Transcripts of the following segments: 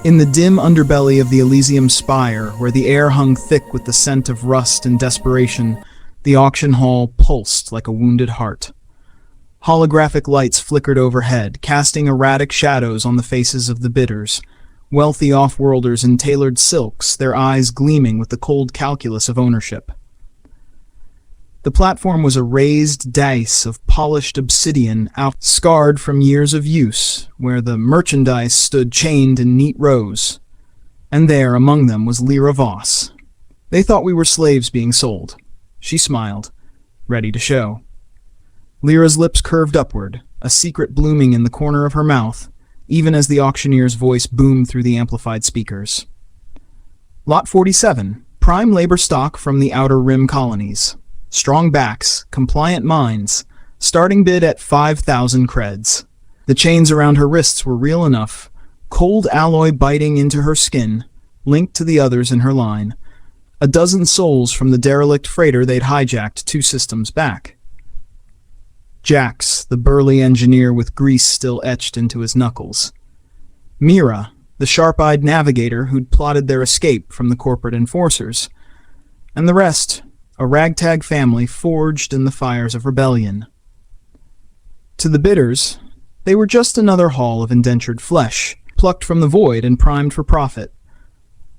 In the dim underbelly of the Elysium spire, where the air hung thick with the scent of rust and desperation, the auction hall pulsed like a wounded heart. Holographic lights flickered overhead, casting erratic shadows on the faces of the bidders. Wealthy off-worlders in tailored silks, their eyes gleaming with the cold calculus of ownership. The platform was a raised dais of polished obsidian, scarred from years of use, where the merchandise stood chained in neat rows. And there, among them, was Lyra Voss. They thought we were slaves being sold. She smiled, ready to show. Lyra's lips curved upward, a secret blooming in the corner of her mouth, even as the auctioneer's voice boomed through the amplified speakers. Lot 47, prime labor stock from the Outer Rim colonies. Strong backs, compliant minds, starting bid at 5,000 creds. The chains around her wrists were real enough, cold alloy biting into her skin, linked to the others in her line. A dozen souls from the derelict freighter they'd hijacked 2 systems back. Jax, the burly engineer with grease still etched into his knuckles. Mira, the sharp-eyed navigator who'd plotted their escape from the corporate enforcers. And the rest, a ragtag family forged in the fires of rebellion. To the bidders, they were just another haul of indentured flesh, plucked from the void and primed for profit.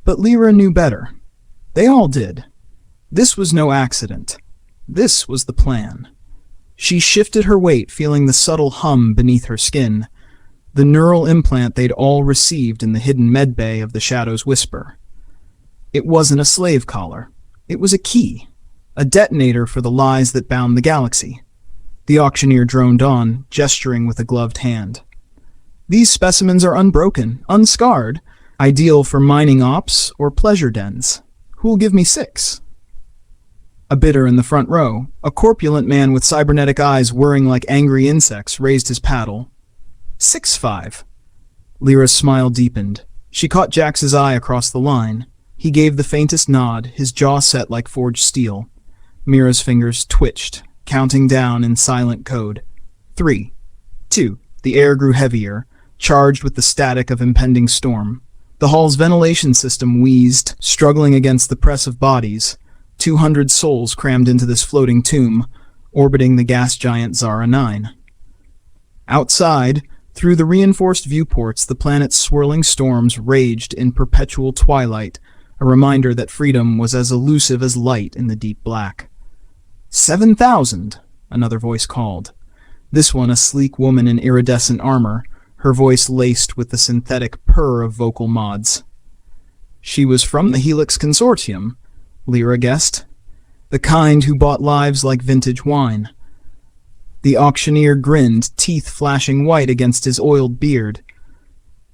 But Lyra knew better. They all did. This was no accident. This was the plan. She shifted her weight, feeling the subtle hum beneath her skin, the neural implant they'd all received in the hidden medbay of the Shadow's Whisper. It wasn't a slave collar. It was a key. A detonator for the lies that bound the galaxy. The auctioneer droned on, gesturing with a gloved hand. These specimens are unbroken, unscarred, ideal for mining ops or pleasure dens. Who'll give me 6? A bidder in the front row, a corpulent man with cybernetic eyes whirring like angry insects, raised his paddle. 6.5. Lyra's smile deepened. She caught Jax's eye across the line. He gave the faintest nod, his jaw set like forged steel. Mira's fingers twitched, counting down in silent code. 3, 2. The air grew heavier, charged with the static of impending storm. The hall's ventilation system wheezed, struggling against the press of bodies. 200 souls crammed into this floating tomb, orbiting the gas giant Zara 9. Outside, through the reinforced viewports, the planet's swirling storms raged in perpetual twilight, a reminder that freedom was as elusive as light in the deep black. 7,000, another voice called. This one a sleek woman in iridescent armor, her voice laced with the synthetic purr of vocal mods. She was from the Helix Consortium, Lyra guessed. The kind who bought lives like vintage wine. The auctioneer grinned, teeth flashing white against his oiled beard.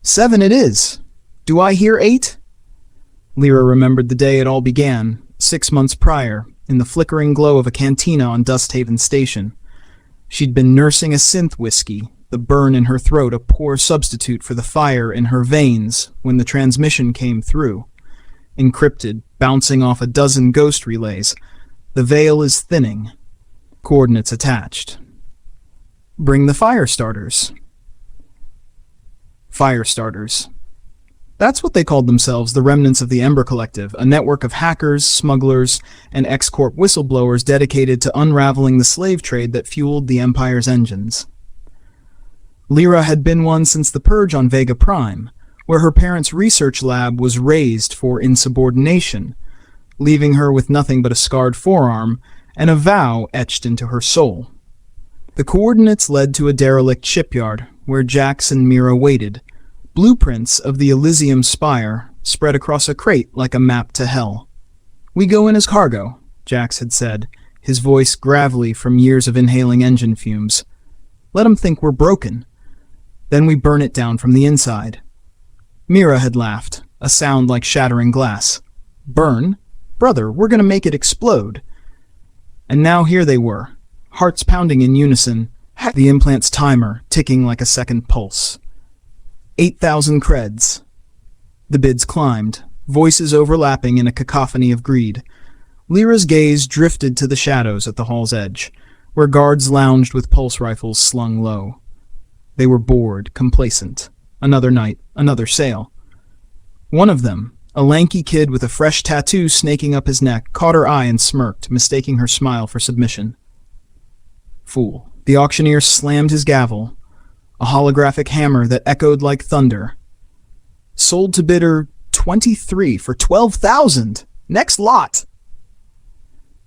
7 it is. Do I hear 8? Lyra remembered the day it all began, 6 months prior, in the flickering glow of a cantina on Dusthaven Station. She'd been nursing a synth whiskey, the burn in her throat a poor substitute for the fire in her veins when the transmission came through. Encrypted, bouncing off a dozen ghost relays. The veil is thinning. Coordinates attached. Bring the fire starters. Fire starters. That's what they called themselves, the remnants of the Ember Collective, a network of hackers, smugglers, and X-Corp whistleblowers dedicated to unraveling the slave trade that fueled the Empire's engines. Lyra had been one since the Purge on Vega Prime, where her parents' research lab was razed for insubordination, leaving her with nothing but a scarred forearm and a vow etched into her soul. The coordinates led to a derelict shipyard, where Jax and Mira waited, blueprints of the Elysium spire spread across a crate like a map to hell. We go in as cargo, Jax had said, his voice gravelly from years of inhaling engine fumes. Let 'em think we're broken. Then we burn it down from the inside. Mira had laughed, a sound like shattering glass. Burn? Brother, we're gonna make it explode. And now here they were, hearts pounding in unison, the implant's timer ticking like a second pulse. 8,000 creds. The bids climbed, voices overlapping in a cacophony of greed. Lyra's gaze drifted to the shadows at the hall's edge, where guards lounged with pulse rifles slung low. They were bored, complacent. Another night, another sale. One of them, a lanky kid with a fresh tattoo snaking up his neck, caught her eye and smirked, mistaking her smile for submission. Fool. The auctioneer slammed his gavel, a holographic hammer that echoed like thunder. Sold to bidder 23 for 12,000. Next lot.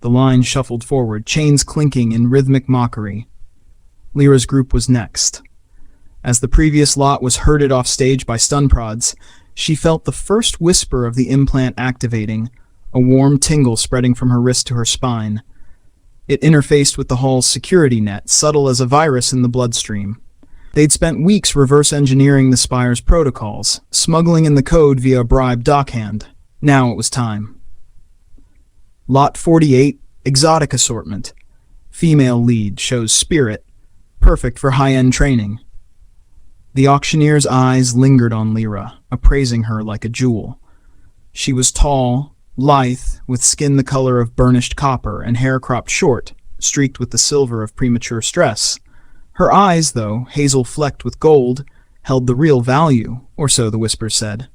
The line shuffled forward, chains clinking in rhythmic mockery. Lyra's group was next. As the previous lot was herded off stage by stun prods, she felt the first whisper of the implant activating, a warm tingle spreading from her wrist to her spine. It interfaced with the hall's security net, subtle as a virus in the bloodstream. They'd spent weeks reverse engineering the Spire's protocols, smuggling in the code via a bribed dockhand. Now it was time. Lot 48, Exotic Assortment. Female lead, shows spirit, perfect for high-end training. The auctioneer's eyes lingered on Lyra, appraising her like a jewel. She was tall, lithe, with skin the color of burnished copper and hair cropped short, streaked with the silver of premature stress. Her eyes, though, hazel flecked with gold, held the real value, or so the whispers said.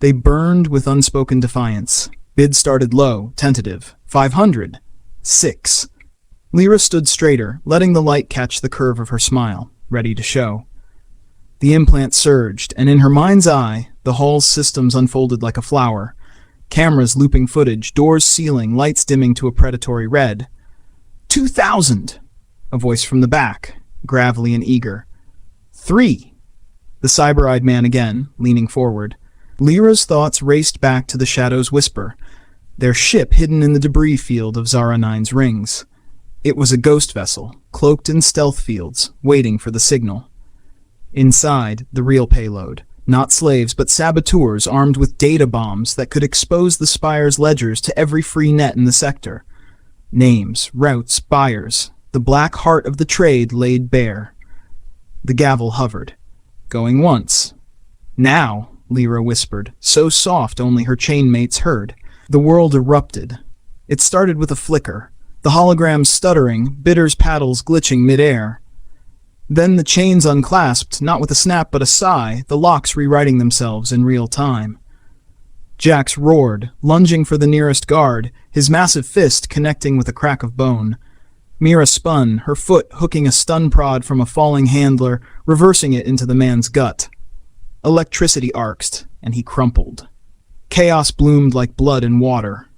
They burned with unspoken defiance. Bid started low, tentative. 500. 6. Lyra stood straighter, letting the light catch the curve of her smile, ready to show. The implant surged, and in her mind's eye, the hall's systems unfolded like a flower. Cameras looping footage, doors sealing, lights dimming to a predatory red. 2,000! A voice from the back, gravelly and eager. 3! The cyber-eyed man again, leaning forward. Lyra's thoughts raced back to the Shadow's whisper, their ship hidden in the debris field of Zara 9's rings. It was a ghost vessel, cloaked in stealth fields, waiting for the signal. Inside, the real payload. Not slaves, but saboteurs armed with data bombs that could expose the Spire's ledgers to every free net in the sector. Names, routes, buyers. The black heart of the trade laid bare. The gavel hovered. Going once. Now, Lyra whispered, so soft only her chainmates heard. The world erupted. It started with a flicker, the hologram stuttering, Bidder's paddles glitching mid-air. Then the chains unclasped, not with a snap but a sigh, the locks rewriting themselves in real time. Jax roared, lunging for the nearest guard, his massive fist connecting with a crack of bone. Mira spun, her foot hooking a stun prod from a falling handler, reversing it into the man's gut. Electricity arced, and he crumpled. Chaos bloomed like blood and water.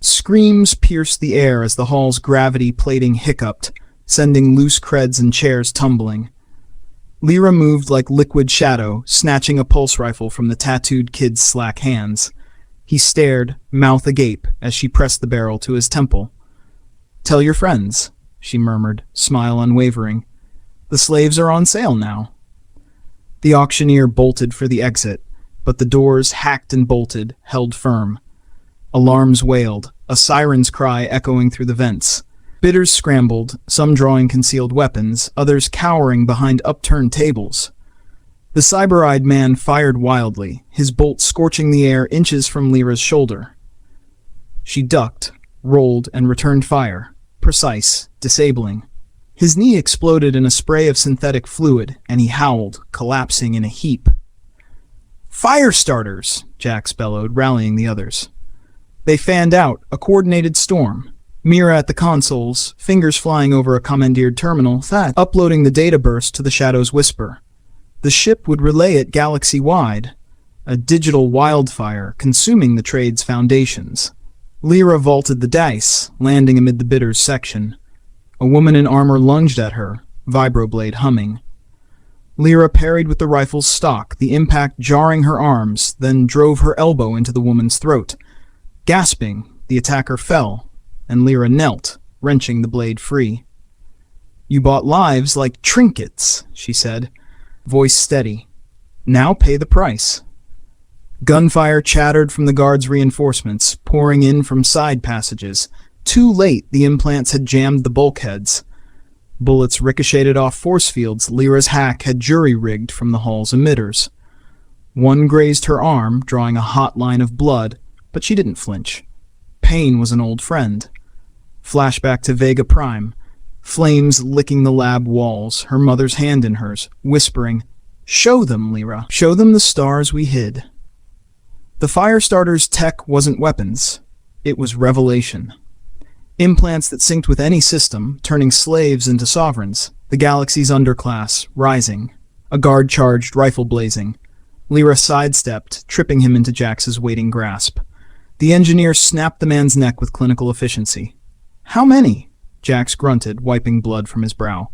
Screams pierced the air as the hall's gravity plating hiccuped, sending loose creds and chairs tumbling. Lyra moved like liquid shadow, snatching a pulse rifle from the tattooed kid's slack hands. He stared, mouth agape, as she pressed the barrel to his temple. "Tell your friends," she murmured, smile unwavering. "The slaves are on sale now." The auctioneer bolted for the exit, but the doors, hacked and bolted, held firm. Alarms wailed, a siren's cry echoing through the vents. Bidders scrambled, some drawing concealed weapons, others cowering behind upturned tables. The cyber-eyed man fired wildly, his bolt scorching the air inches from Lyra's shoulder. She ducked, rolled, and returned fire, precise, disabling. His knee exploded in a spray of synthetic fluid, and he howled, collapsing in a heap. "Fire starters!" Jax bellowed, rallying the others. They fanned out, a coordinated storm. Mira at the consoles, fingers flying over a commandeered terminal, That uploading the data burst to the Shadow's whisper. The ship would relay it galaxy-wide, a digital wildfire consuming the trade's foundations. Lyra vaulted the dice, landing amid the bidders' section. A woman in armor lunged at her, vibroblade humming. Lyra parried with the rifle's stock, the impact jarring her arms, then drove her elbow into the woman's throat. Gasping, the attacker fell, and Lyra knelt, wrenching the blade free. "You bought lives like trinkets," she said, voice steady. "Now pay the price." Gunfire chattered from the guard's reinforcements, pouring in from side passages. Too late, the implants had jammed the bulkheads. Bullets ricocheted off force fields Lyra's hack had jury-rigged from the hall's emitters. One grazed her arm, drawing a hot line of blood, but she didn't flinch. Pain was an old friend. Flashback to Vega Prime. Flames licking the lab walls, her mother's hand in hers, whispering, "Show them, Lyra. Show them the stars we hid." The Firestarter's tech wasn't weapons. It was revelation. Implants that synced with any system, turning slaves into sovereigns. The galaxy's underclass, rising. A guard charged, rifle blazing. Lyra sidestepped, tripping him into Jax's waiting grasp. The engineer snapped the man's neck with clinical efficiency. "How many?" Jax grunted, wiping blood from his brow.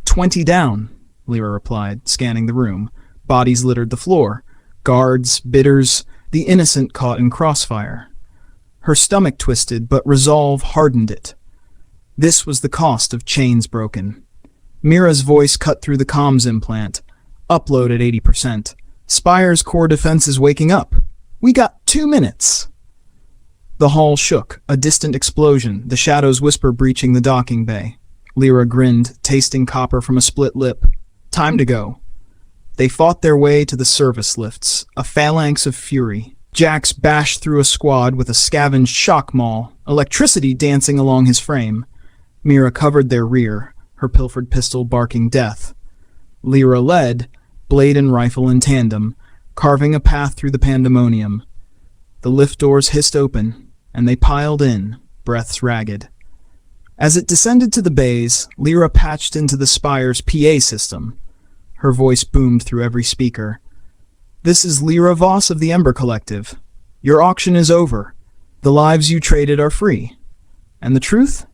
20 down, Lyra replied, scanning the room. Bodies littered the floor. Guards, bidders, the innocent caught in crossfire. Her stomach twisted, but resolve hardened it. This was the cost of chains broken. Mira's voice cut through the comms implant. Upload at 80%. Spire's core defense is waking up. We got 2 minutes. The hall shook, a distant explosion, the shadows whisper breaching the docking bay. Lyra grinned, tasting copper from a split lip. Time to go. They fought their way to the service lifts, a phalanx of fury. Jax bashed through a squad with a scavenged shock maul, electricity dancing along his frame. Mira covered their rear, her pilfered pistol barking death. Lyra led, blade and rifle in tandem, carving a path through the pandemonium. The lift doors hissed open, and they piled in, breaths ragged. As it descended to the bays, Lyra patched into the Spire's PA system. Her voice boomed through every speaker. "This is Lyra Voss of the Ember Collective. Your auction is over. The lives you traded are free. And the truth?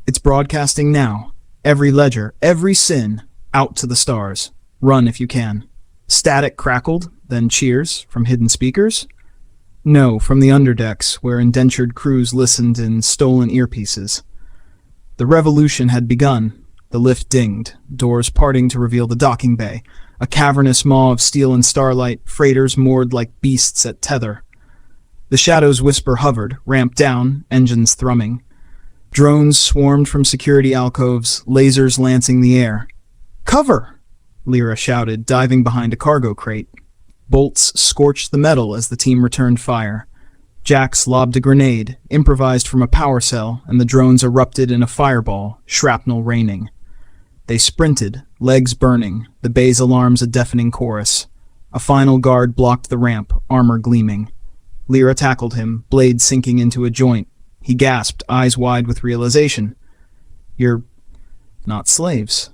It's broadcasting now. Every ledger, every sin, out to the stars. Run if you can." Static crackled, then cheers from hidden speakers. No, from the underdecks, where indentured crews listened in stolen earpieces. The revolution had begun. The lift dinged, doors parting to reveal the docking bay, a cavernous maw of steel and starlight, freighters moored like beasts at tether. The shadows whisper hovered, ramped down, engines thrumming. Drones swarmed from security alcoves, lasers lancing the air. "Cover!" Lyra shouted, diving behind a cargo crate. Bolts scorched the metal as the team returned fire. Jax lobbed a grenade, improvised from a power cell, and the drones erupted in a fireball, shrapnel raining. They sprinted, legs burning, the bay's alarms a deafening chorus. A final guard blocked the ramp, armor gleaming. Lyra tackled him, blade sinking into a joint. He gasped, eyes wide with realization. "You're not slaves."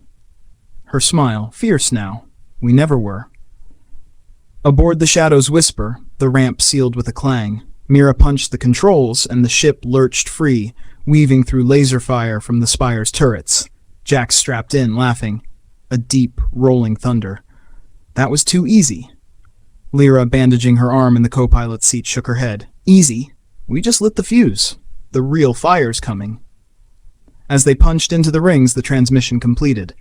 Her smile, fierce now. "We never were." Aboard the Shadow's whisper, the ramp sealed with a clang. Mira punched the controls, and the ship lurched free, weaving through laser fire from the Spire's turrets. Jax strapped in, laughing. A deep, rolling thunder. That was too easy. Lyra, bandaging her arm in the co-pilot's seat, shook her head. "Easy? We just lit the fuse. The real fire's coming." As they punched into the rings, the transmission completed.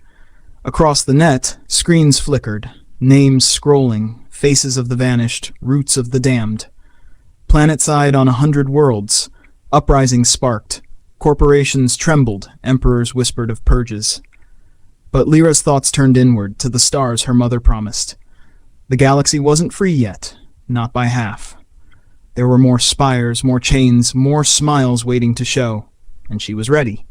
Across the net, screens flickered, names scrolling, faces of the vanished, roots of the damned. Planetside on 100 worlds, uprisings sparked, corporations trembled, emperors whispered of purges. But Lyra's thoughts turned inward, to the stars her mother promised. The galaxy wasn't free yet, not by half. There were more spires, more chains, more smiles waiting to show, and she was ready.